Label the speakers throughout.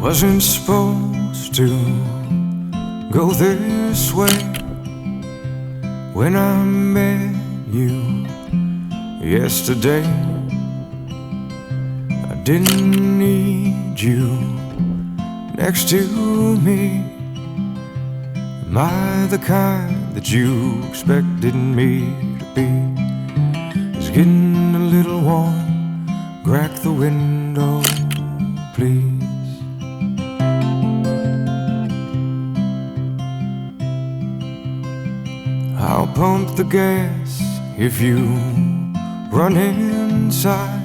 Speaker 1: Wasn't supposed to go this way. When I met you yesterday, I didn't need you next to me. Am I the kind that you expected me to be? It's getting a little warm. Crack the window, please. I'll pump the gas if you run inside.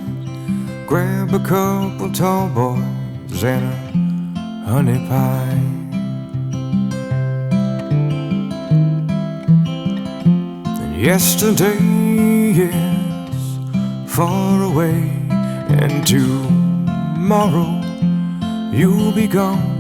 Speaker 1: Grab a couple tall boys and a honey pie. And yesterday is far away, and tomorrow you'll be gone.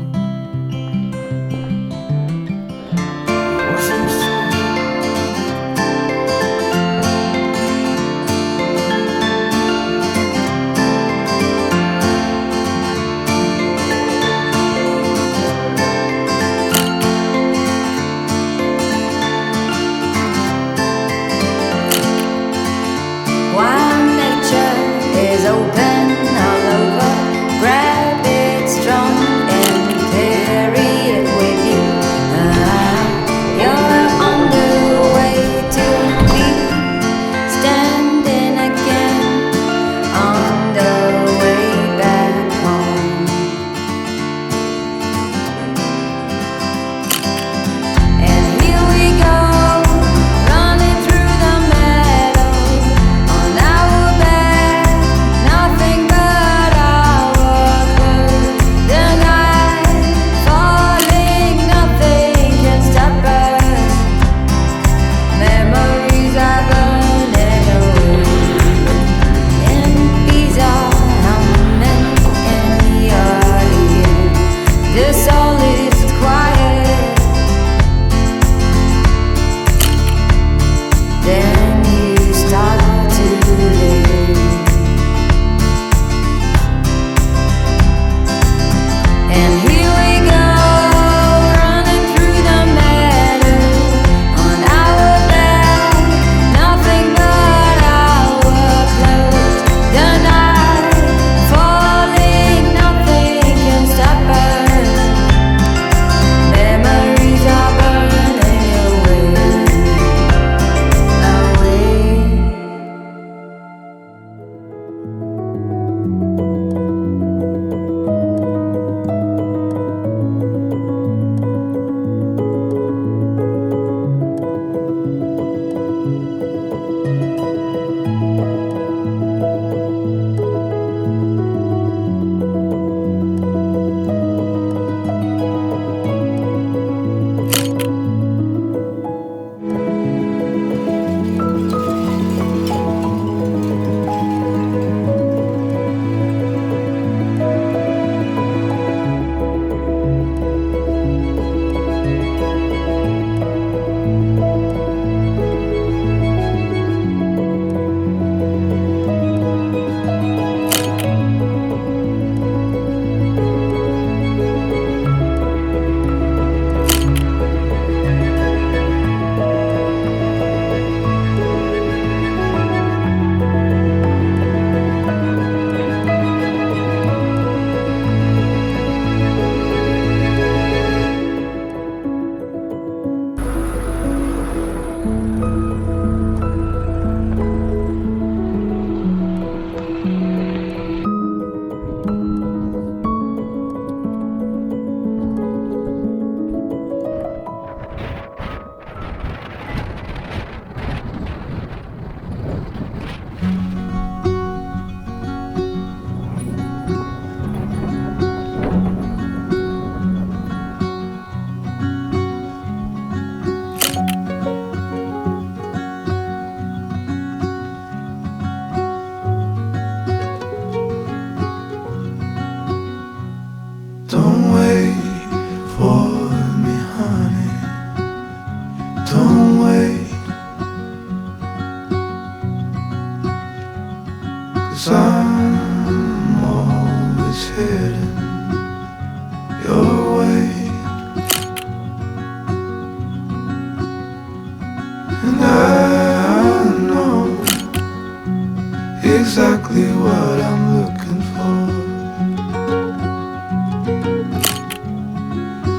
Speaker 1: exactly what I'm looking for.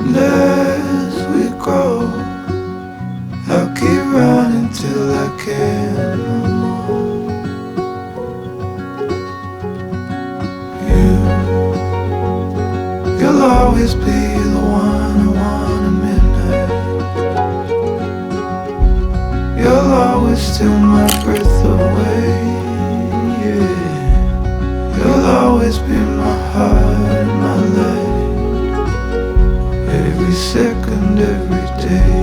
Speaker 1: And as we grow, I'll keep running till I can no more. You'll always be the one I want at midnight. You'll always steal my breath away, yeah. You'll always be my heart and my life, every second, every day.